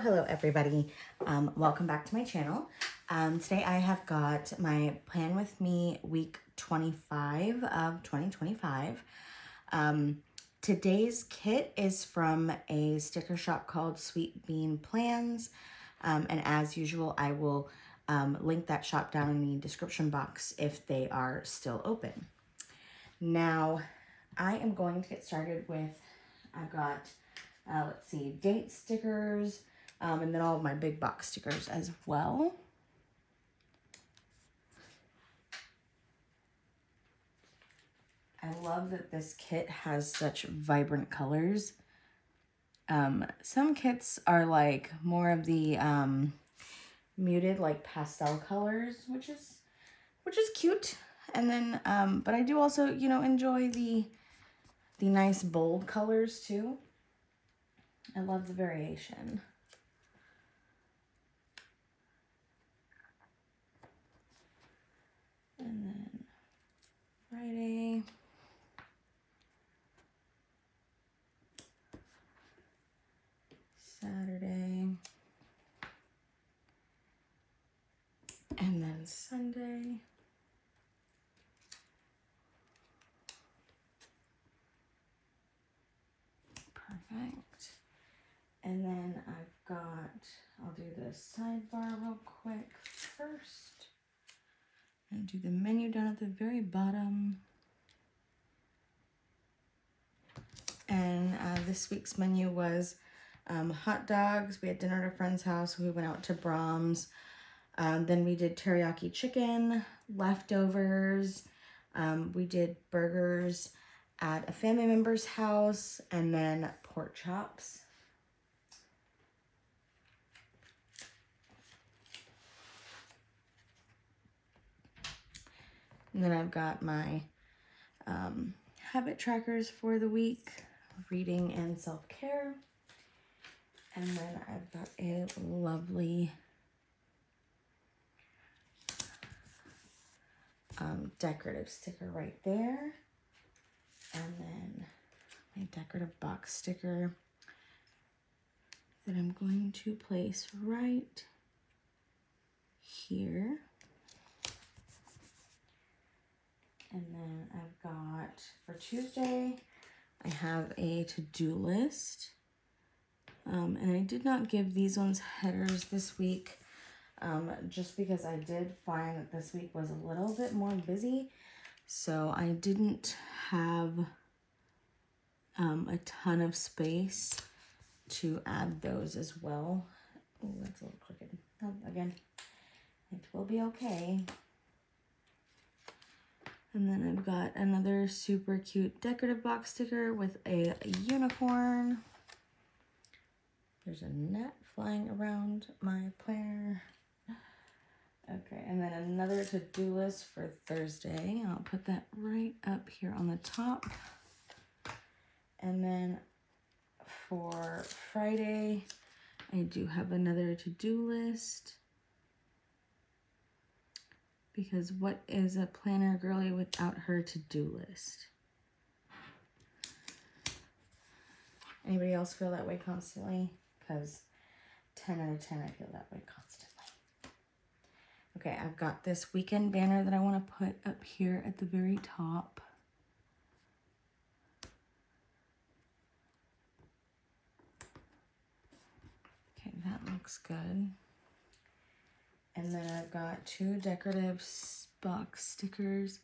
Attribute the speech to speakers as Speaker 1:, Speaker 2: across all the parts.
Speaker 1: Hello everybody. Welcome back to my channel. Today I have got my Plan With Me week 25 of 2025. Today's kit is from a sticker shop called Sweet Bean Plans. And as usual, I will link that shop down in the description box if they are still open. Now, I am going to get started with, I've got let's see, date stickers, and then all of my big box stickers as well. I love that this kit has such vibrant colors. Some kits are like more of the muted, like pastel colors, which is cute. And then, but I do also, you know, enjoy the nice bold colors too. I love the variation. And then Friday. Saturday. And then Sunday. Perfect. And then I've got, I'll do the sidebar real quick first. And do the menu down at the very bottom. And this week's menu was hot dogs. We had dinner at a friend's house. We went out to Brahms. Then we did teriyaki chicken, leftovers. We did burgers at a family member's house, and then pork chops. And then I've got my habit trackers for the week, reading and self-care. And then I've got a lovely decorative sticker right there. And then my decorative box sticker that I'm going to place right here. And then I've got, for Tuesday, I have a to-do list. And I did not give these ones headers this week, just because I did find that this week was a little bit more busy. So I didn't have a ton of space to add those as well. Oh, that's a little crooked. Oh, again, it will be okay. And then I've got another super cute decorative box sticker with a unicorn. There's a net flying around my planner. Okay, and then another to-do list for Thursday. I'll put that right up here on the top. And then for Friday, I do have another to-do list. Because what is a planner girly without her to-do list? Anybody else feel that way constantly? Because 10 out of 10, I feel that way constantly. Okay, I've got this weekend banner that I want to put up here at the very top. Okay, that looks good. And then I've got two decorative box stickers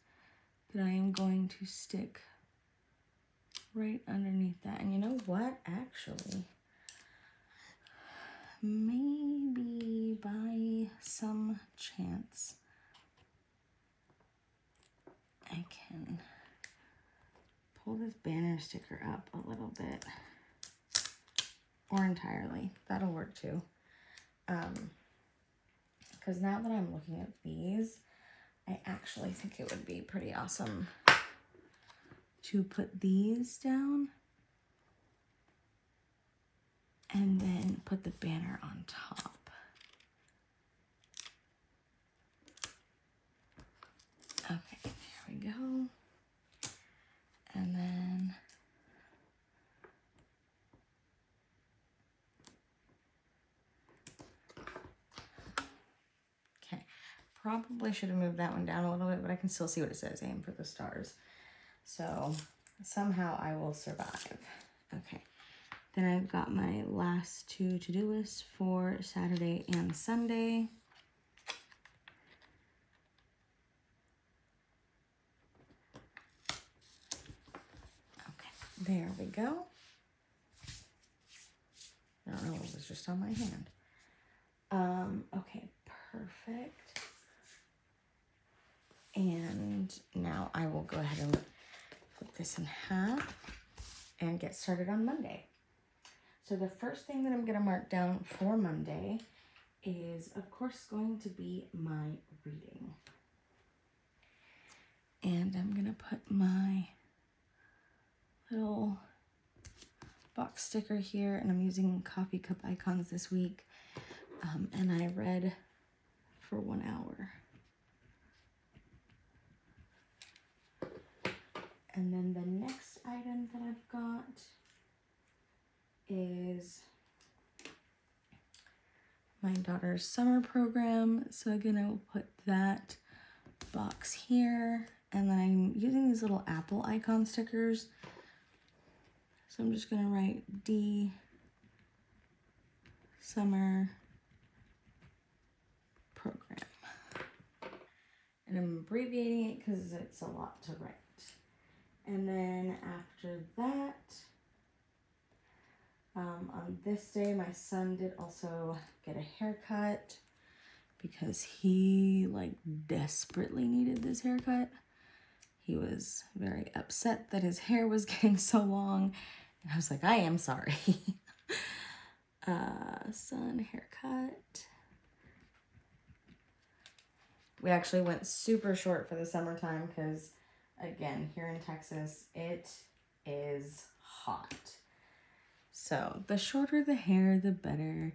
Speaker 1: that I am going to stick right underneath that. And you know what? Actually, maybe by some chance, I can pull this banner sticker up a little bit. Or entirely. That'll work too. Because now that I'm looking at these, I actually think it would be pretty awesome to put these down and then put the banner on top. Okay, there we go. And then probably should have moved that one down a little bit, but I can still see what it says, aim for the stars. So somehow I will survive. Okay. Then I've got my last two to-do lists for Saturday and Sunday. Okay, there we go. I don't know, it was just on my hand. Okay, perfect. And now I will go ahead and flip this in half and get started on Monday. So the first thing that I'm going to mark down for Monday is, of course, going to be my reading. And I'm going to put my little box sticker here, and I'm using coffee cup icons this week. And I read for 1 hour. And then the next item that I've got is my daughter's summer program. So again, I will put that box here. And then I'm using these little apple icon stickers. So I'm just going to write D summer program. And I'm abbreviating it because it's a lot to write. And then after that, on this day, my son did also get a haircut because he like desperately needed this haircut. He was very upset that his hair was getting so long. And I was like, I am sorry. Son haircut. We actually went super short for the summertime because, again, here in Texas, it is hot. So the shorter the hair, the better.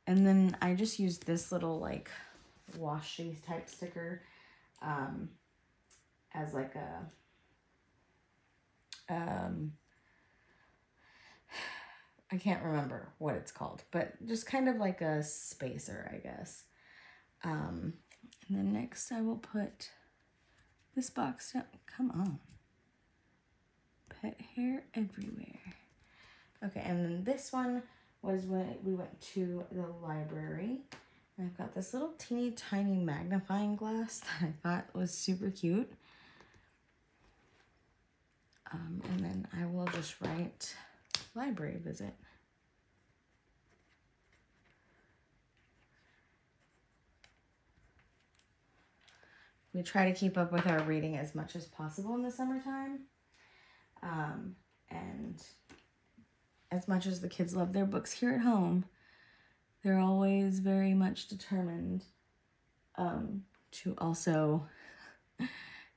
Speaker 1: And then I just used this little like washi type sticker as like a I can't remember what it's called, but just kind of like a spacer, I guess. And then next I will put this box down. Come on. Pet hair everywhere. Okay, and then this one was when we went to the library. And I've got this little teeny tiny magnifying glass that I thought was super cute. And then I will just write library visit. We try to keep up with our reading as much as possible in the summertime. And as much as the kids love their books here at home, they're always very much determined to also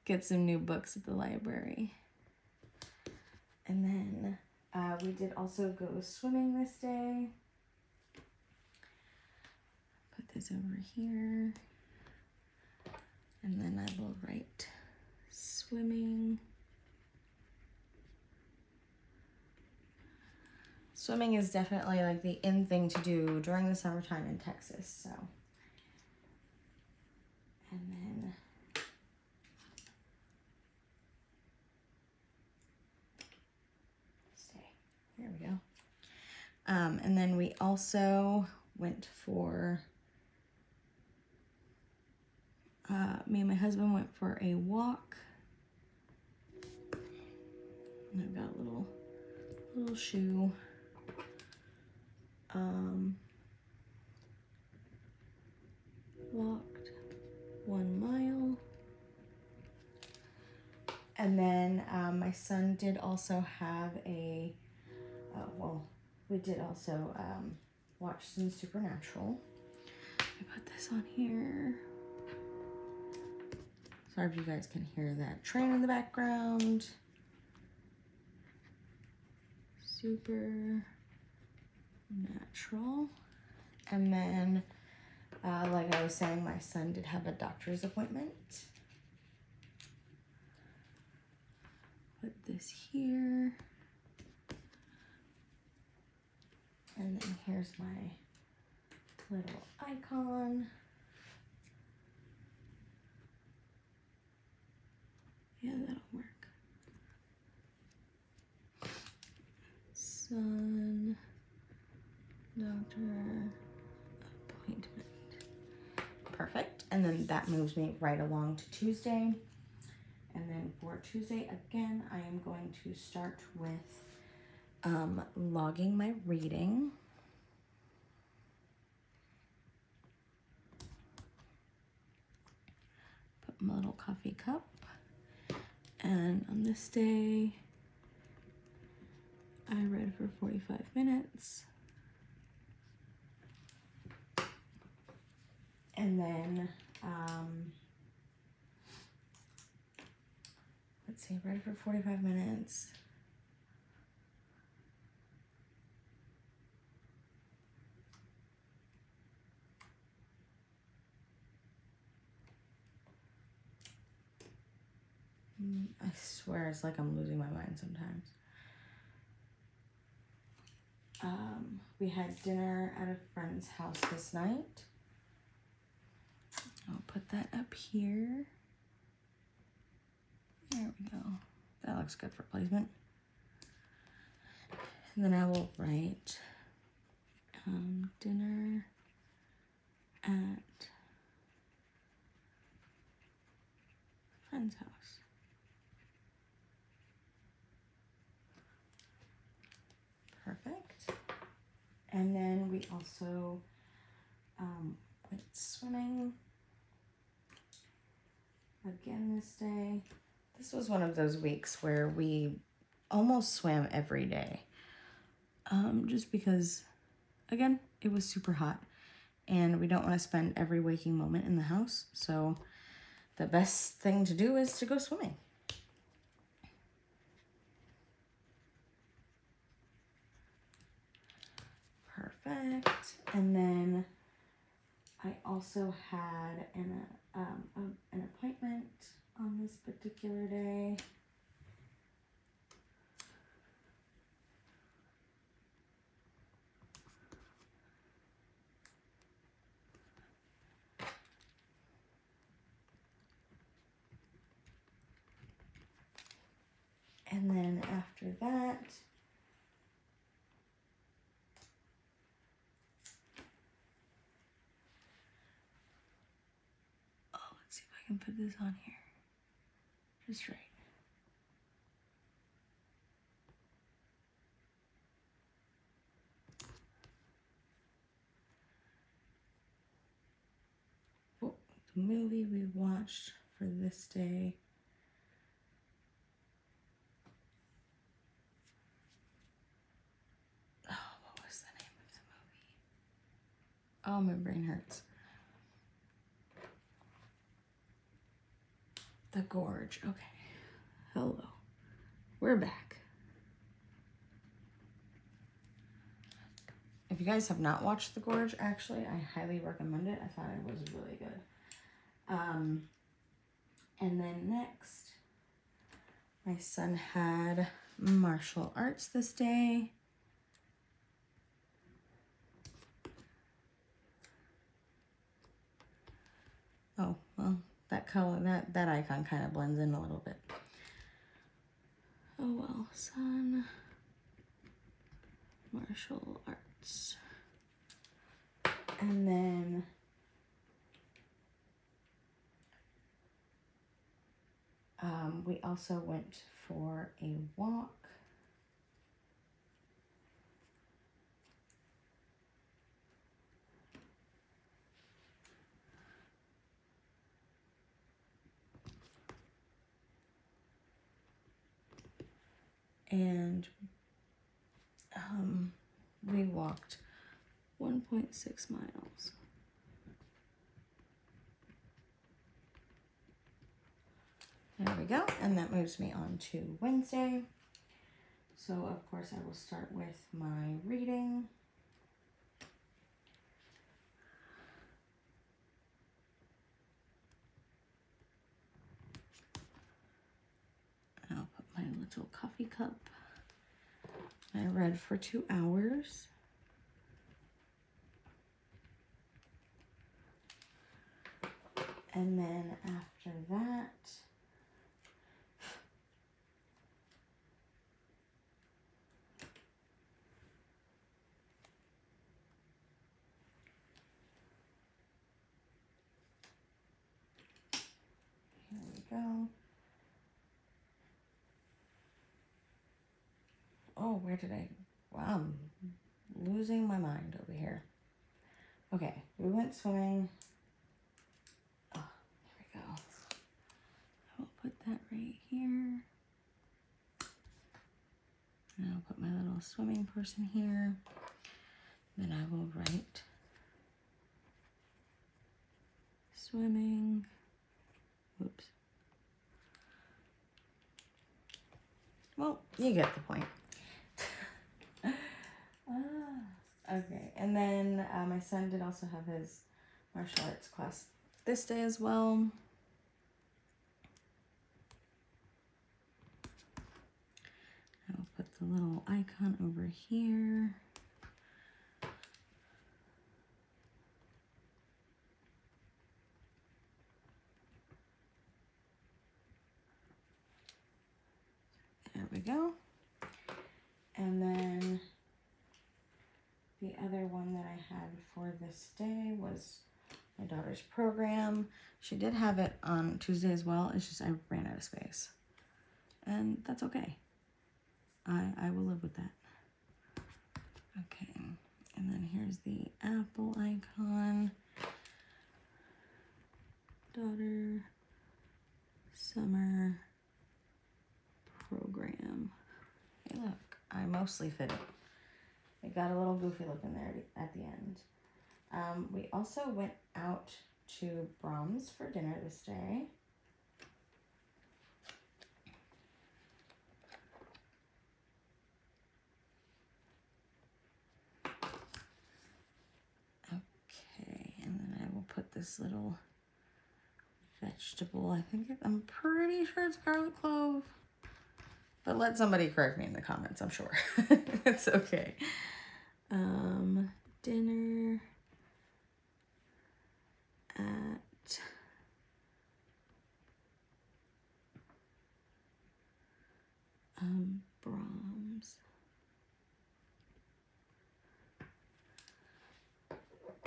Speaker 1: get some new books at the library. And then we did also go swimming this day. Put this over here. And then I will write swimming. Swimming is definitely like the in thing to do during the summertime in Texas, so. And then there we go. And then we also went for, me and my husband went for a walk. And I've got a little shoe. Walked 1 mile. And then my son did also have a, we did also watch some Supernatural. I put this on here. Sorry if you guys can hear that train in the background. Supernatural. And then, like I was saying, my son did have a doctor's appointment. Put this here. And then here's my little icon. son, doctor appointment. Perfect. And then that moves me right along to Tuesday. And then for Tuesday, again, I am going to start with logging my reading. Put my little coffee cup. And on this day, I read for 45 minutes. And then, let's see, read for 45 minutes. I swear it's like I'm losing my mind sometimes. We had dinner at a friend's house this night. I'll put that up here. There we go. That looks good for placement. And then I will write dinner at friend's house. Perfect. And then we also went swimming again this day. This was one of those weeks where we almost swam every day. Just because, again, it was super hot and we don't want to spend every waking moment in the house. So the best thing to do is to go swimming. Perfect. And then I also had an appointment on this particular day. And then after that, let's see if I can put this on here. Just right. Oh, the movie we watched for this day. Oh, what was the name of the movie? Oh, my brain hurts. The Gorge. Okay. Hello. We're back. If you guys have not watched The Gorge, actually, I highly recommend it. I thought it was really good. And then next, my son had martial arts this day. Oh, well, that color, that icon kind of blends in a little bit. Oh well, son, martial arts. And then we also went for a walk. And we walked 1.6 miles. There we go. And that moves me on to Wednesday. So, of course, I will start with my reading. I'll put my little coffee cup. I read for 2 hours. And then after that, we go. Oh, where did I? Wow, I'm losing my mind over here. Okay, we went swimming. Oh, there we go. I'll put that right here. And I'll put my little swimming person here. Then I will write swimming. Whoops. Well, you get the point. Okay, and then my son did also have his martial arts class this day as well. I'll put the little icon over here. There we go. And then the other one that I had for this day was my daughter's program. She did have it on Tuesday as well. It's just I ran out of space. And that's okay. I will live with that. Okay. And then here's the apple icon. Daughter summer program. Hey, look, I mostly fit it. It got a little goofy looking there at the end. We also went out to Brahms for dinner this day. Okay, and then I will put this little vegetable. I'm pretty sure it's garlic clove. But let somebody correct me in the comments, I'm sure. It's okay. Dinner at Brahms.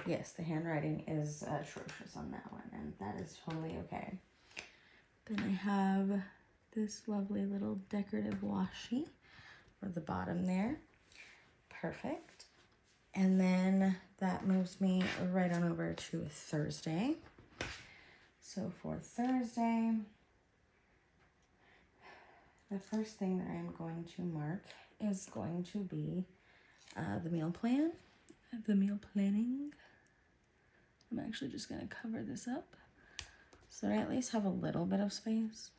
Speaker 1: Yes, the handwriting is atrocious on that one, and that is totally okay. Then I have this lovely little decorative washi for the bottom there. Perfect. And then that moves me right on over to Thursday. So for Thursday, the first thing that I'm going to mark is going to be the meal plan, the meal planning. I'm actually just going to cover this up so I at least have a little bit of space.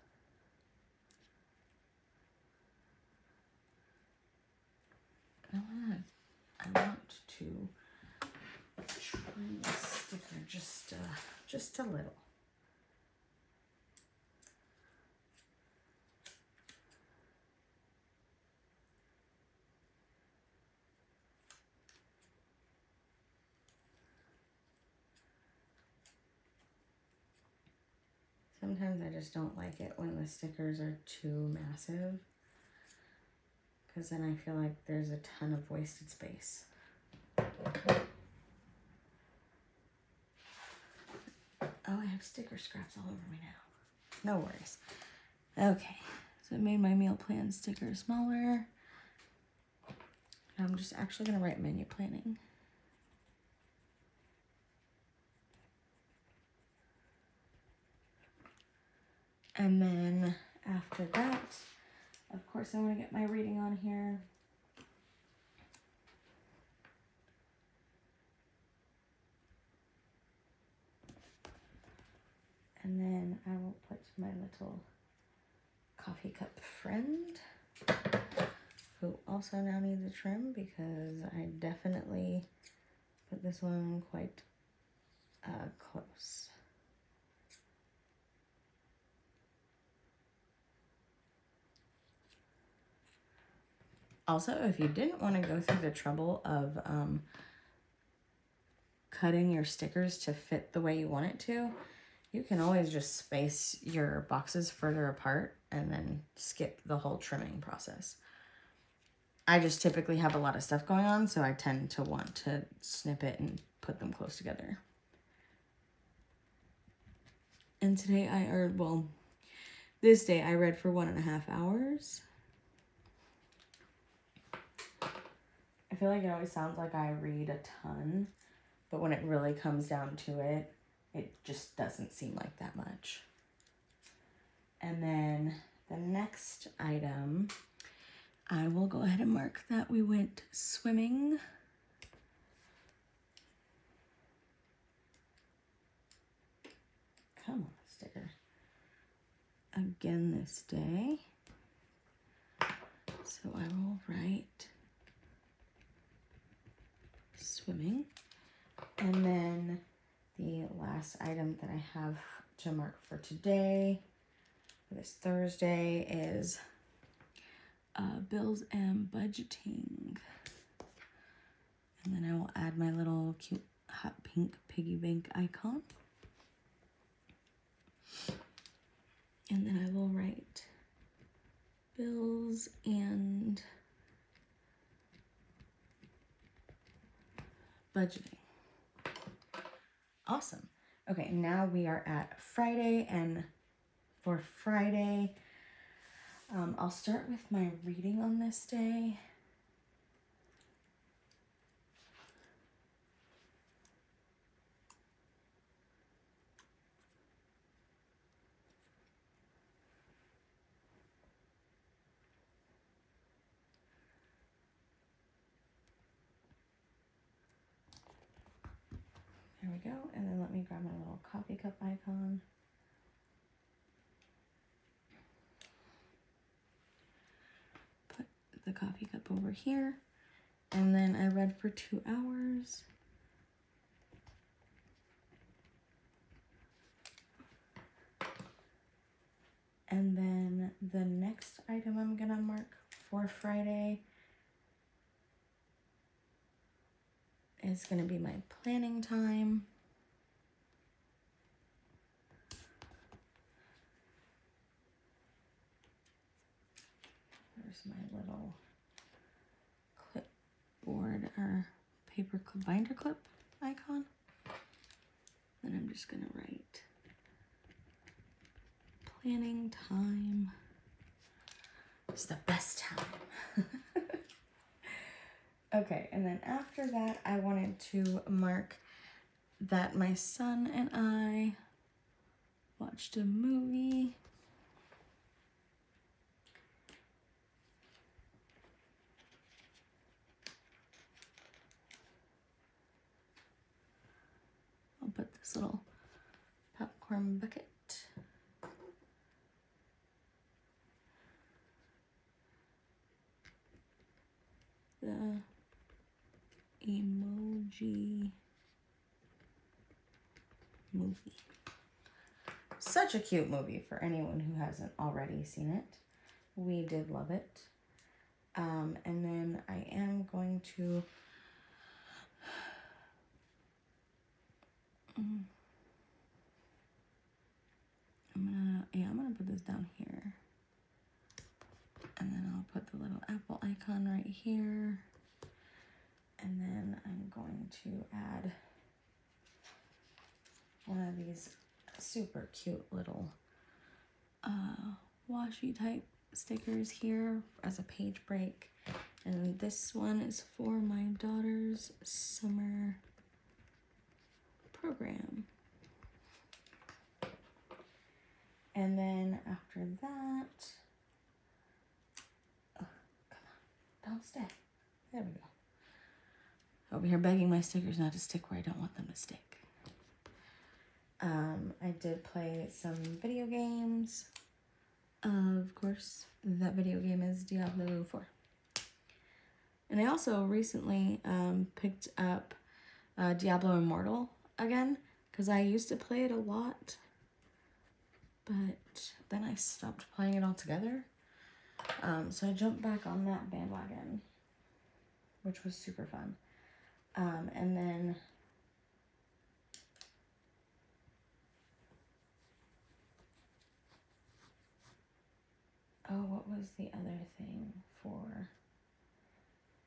Speaker 1: I want to trim the sticker just a little. Sometimes I just don't like it when the stickers are too massive, because then I feel like there's a ton of wasted space. Oh, I have sticker scraps all over me now. No worries. Okay, so I made my meal plan sticker smaller. I'm just actually going to write menu planning. And then after that, of course, I want to get my reading on here. And then I will put my little coffee cup friend, who also now needs a trim because I definitely put this one quite close. Also, if you didn't want to go through the trouble of cutting your stickers to fit the way you want it to, you can always just space your boxes further apart and then skip the whole trimming process. I just typically have a lot of stuff going on, so I tend to want to snip it and put them close together. And today This day I read for 1.5 hours. I feel like it always sounds like I read a ton, but when it really comes down to it, it just doesn't seem like that much. And then the next item, I will go ahead and mark that we went swimming. Come on, sticker. Again this day. So I will write swimming. And then the last item that I have to mark for today, for this Thursday, is bills and budgeting. And then I will add my little cute hot pink piggy bank icon. And then I will write bills and budgeting. Awesome. Okay, now we are at Friday, and for Friday, I'll start with my reading on this day. There we go. And then let me grab my little coffee cup icon. Put the coffee cup over here. And then I read for 2 hours. And then the next item I'm gonna mark for Friday is gonna be my planning time. There's my little clipboard or paper clip, binder clip icon. Then I'm just gonna write planning time. It's the best time. Okay, and then after that, I wanted to mark that my son and I watched a movie. I'll put this little popcorn bucket. The emoji movie. Such a cute movie for anyone who hasn't already seen it. We did love it. And then I am going to I'm gonna put this down here. And then I'll put the little apple icon right here. And then I'm going to add one of these super cute little washi type stickers here as a page break. And this one is for my daughter's summer program. And then after that, oh, come on, don't stay. There we go. Over here begging my stickers not to stick where I don't want them to stick. I did play some video games. Of course, that video game is Diablo 4. And I also recently picked up Diablo Immortal again, because I used to play it a lot, but then I stopped playing it altogether. So I jumped back on that bandwagon, which was super fun. And then oh, what was the other thing for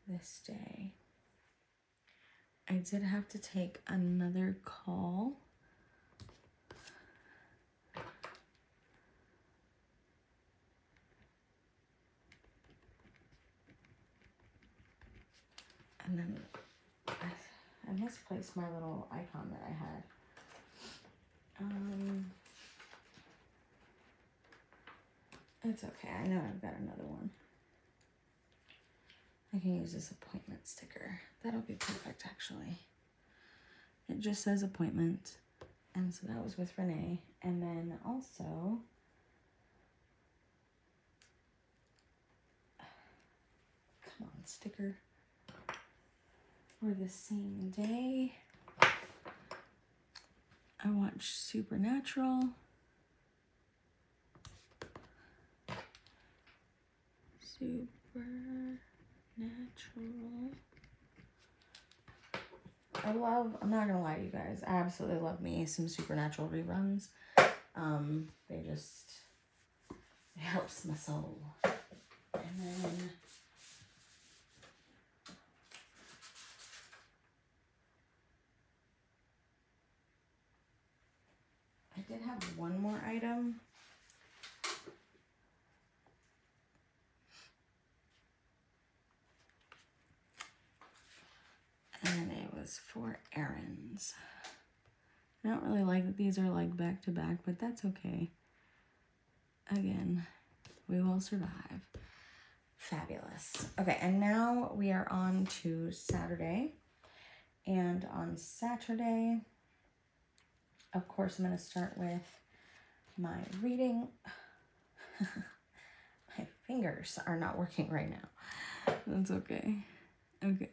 Speaker 1: this day? I did have to take another call. misplaced my little icon that I had. It's okay. I know I've got another one. I can use this appointment sticker. That'll be perfect, actually. It just says appointment. And so that was with Renee. And then also, come on, sticker. For the same day, I watched Supernatural. I'm not gonna lie to you guys, I absolutely love me some Supernatural reruns. They just, it helps my soul. And then I did have one more item. And it was for Erin's. I don't really like that these are like back to back, but that's okay. Again, we will survive. Fabulous. Okay, and now we are on to Saturday. And on Saturday, of course, I'm going to start with my reading. My fingers are not working right now. That's okay. Okay.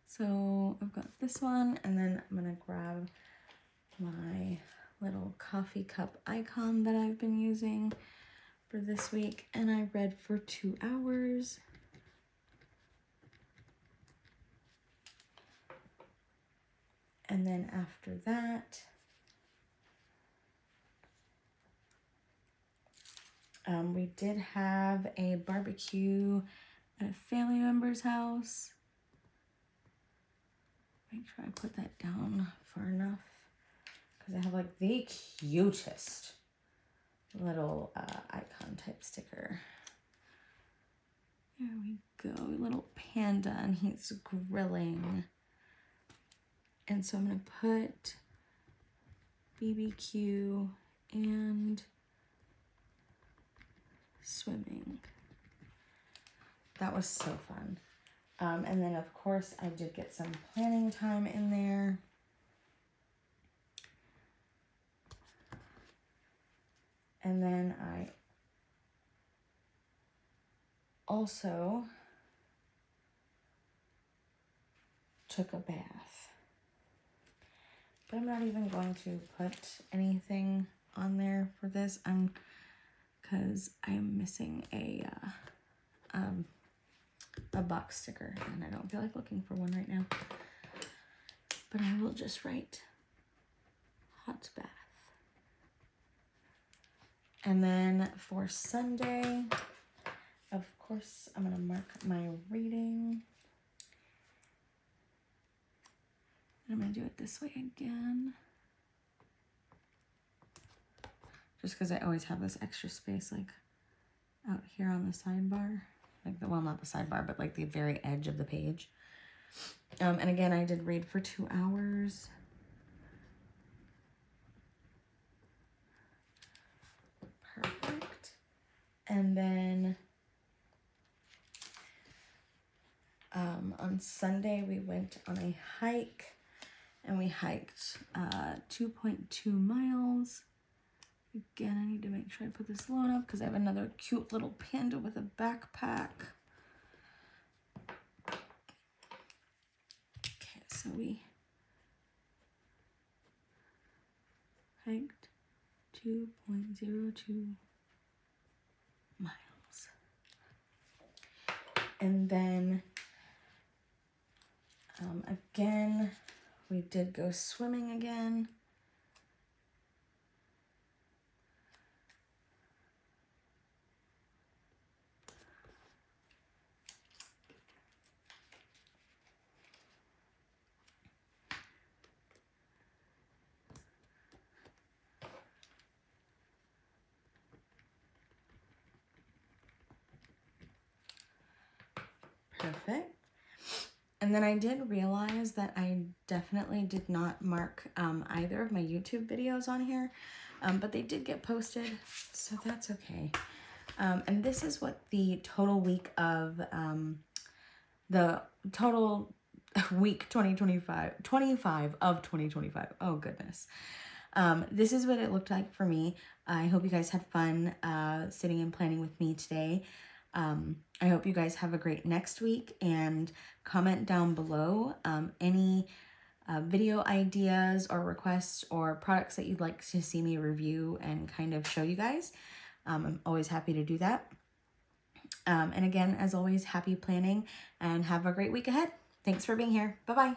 Speaker 1: So I've got this one, and then I'm going to grab my little coffee cup icon that I've been using for this week, and I read for 2 hours. And then after that, we did have a barbecue at a family member's house. Make sure I put that down far enough, because I have like the cutest little icon type sticker. There we go, little panda, and he's grilling. And so I'm gonna put BBQ and swimming. That was so fun. And then of course I did get some planning time in there. And then I also took a bath. But I'm not even going to put anything on there for this. Because I'm missing a box sticker, and I don't feel like looking for one right now. But I will just write hot bath. And then for Sunday, of course, I'm gonna mark my reading. And I'm gonna do it this way again. Just because I always have this extra space like out here on the sidebar. Like the, well, not the sidebar, but like the very edge of the page. And again, I did read for 2 hours. Perfect. And then on Sunday, we went on a hike, and we hiked 2.2 miles. Again, I need to make sure I put this loan up because I have another cute little panda with a backpack. Okay, so we hiked 2.02 miles. And then, again, we did go swimming again. Perfect. And then I did realize that I definitely did not mark either of my YouTube videos on here, but they did get posted, so that's okay. And this is what the total week of, the total week 25 of 2025. Oh goodness. This is what it looked like for me. I hope you guys had fun sitting and planning with me today. I hope you guys have a great next week, and comment down below any video ideas or requests or products that you'd like to see me review and kind of show you guys. I'm always happy to do that. And again, as always, happy planning and have a great week ahead. Thanks for being here. Bye-bye.